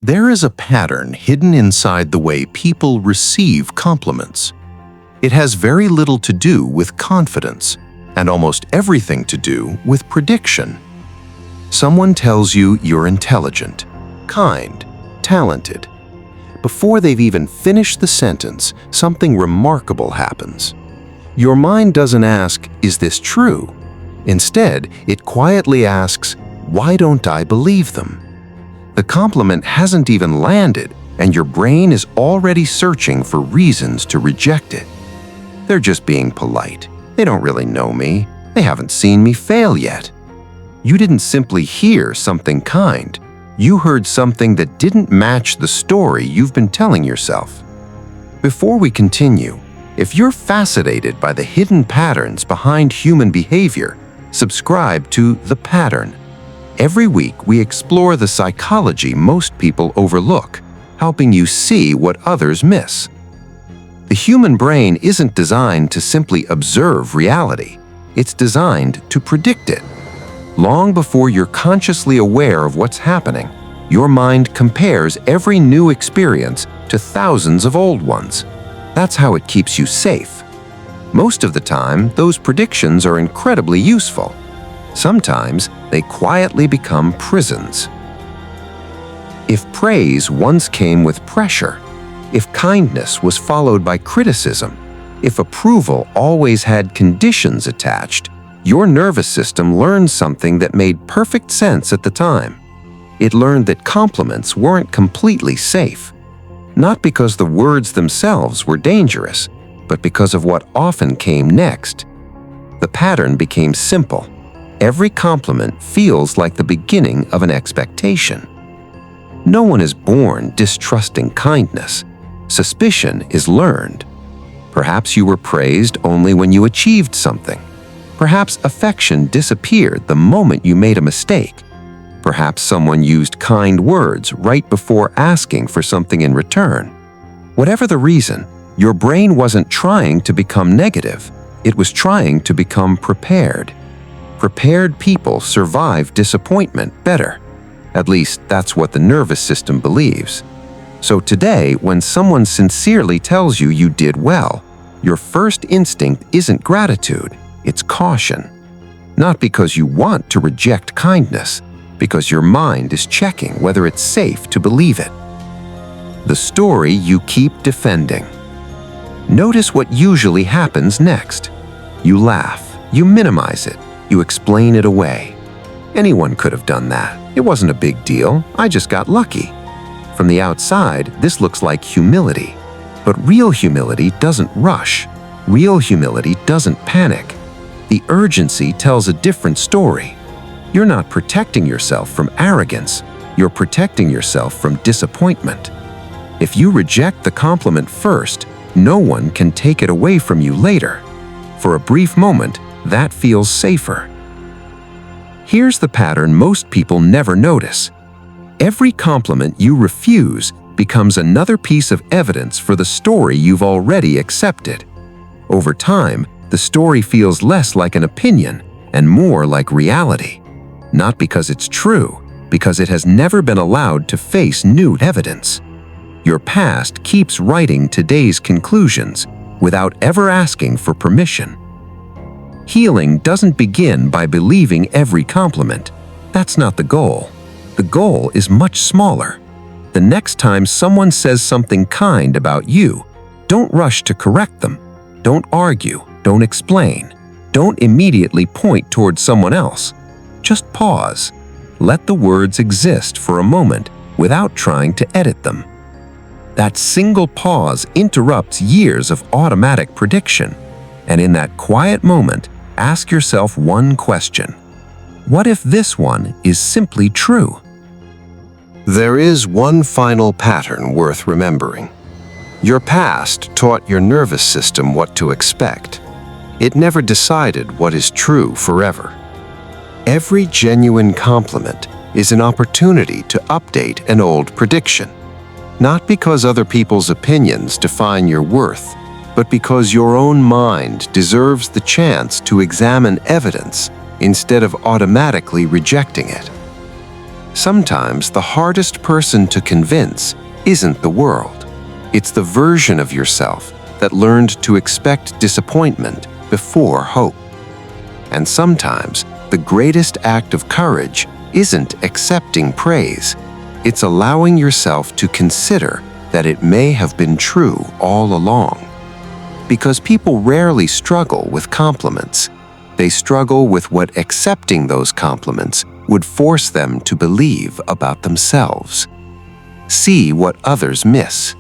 There is a pattern hidden inside the way people receive compliments. It has very little to do with confidence and almost everything to do with prediction. Someone tells you you're intelligent, kind, talented. Before they've even finished the sentence, something remarkable happens. Your mind doesn't ask, "Is this true?" Instead, it quietly asks, "Why don't I believe them?" The compliment hasn't even landed, and your brain is already searching for reasons to reject it. They're just being polite. They don't really know me. They haven't seen me fail yet. You didn't simply hear something kind. You heard something that didn't match the story you've been telling yourself. Before we continue, if you're fascinated by the hidden patterns behind human behavior, subscribe to The Pattern. Every week, we explore the psychology most people overlook, helping you see what others miss. The human brain isn't designed to simply observe reality. It's designed to predict it. Long before you're consciously aware of what's happening, your mind compares every new experience to thousands of old ones. That's how it keeps you safe. Most of the time, those predictions are incredibly useful. Sometimes, they quietly become prisons. If praise once came with pressure, if kindness was followed by criticism, if approval always had conditions attached, your nervous system learned something that made perfect sense at the time. It learned that compliments weren't completely safe, not because the words themselves were dangerous, but because of what often came next. The pattern became simple. Every compliment feels like the beginning of an expectation. No one is born distrusting kindness. Suspicion is learned. Perhaps you were praised only when you achieved something. Perhaps affection disappeared the moment you made a mistake. Perhaps someone used kind words right before asking for something in return. Whatever the reason, your brain wasn't trying to become negative. It was trying to become prepared. Prepared people survive disappointment better. At least that's what the nervous system believes. So today, when someone sincerely tells you you did well, your first instinct isn't gratitude, it's caution. Not because you want to reject kindness, because your mind is checking whether it's safe to believe it. The story you keep defending. Notice what usually happens next. You laugh, you minimize it, you explain it away. Anyone could have done that. It wasn't a big deal. I just got lucky. From the outside, this looks like humility. But real humility doesn't rush. Real humility doesn't panic. The urgency tells a different story. You're not protecting yourself from arrogance. You're protecting yourself from disappointment. If you reject the compliment first, no one can take it away from you later. For a brief moment, that feels safer. Here's the pattern most people never notice. Every compliment you refuse becomes another piece of evidence for the story you've already accepted. Over time, the story feels less like an opinion and more like reality. Not because it's true, because it has never been allowed to face new evidence. Your past keeps writing today's conclusions without ever asking for permission. Healing doesn't begin by believing every compliment. That's not the goal. The goal is much smaller. The next time someone says something kind about you, don't rush to correct them. Don't argue. Don't explain. Don't immediately point towards someone else. Just pause. Let the words exist for a moment without trying to edit them. That single pause interrupts years of automatic prediction. And in that quiet moment, ask yourself one question. What if this one is simply true? There is one final pattern worth remembering. Your past taught your nervous system what to expect. It never decided what is true forever. Every genuine compliment is an opportunity to update an old prediction. Not because other people's opinions define your worth, but because your own mind deserves the chance to examine evidence instead of automatically rejecting it. Sometimes the hardest person to convince isn't the world. It's the version of yourself that learned to expect disappointment before hope. And sometimes the greatest act of courage isn't accepting praise. It's allowing yourself to consider that it may have been true all along. Because people rarely struggle with compliments. They struggle with what accepting those compliments would force them to believe about themselves. See what others miss.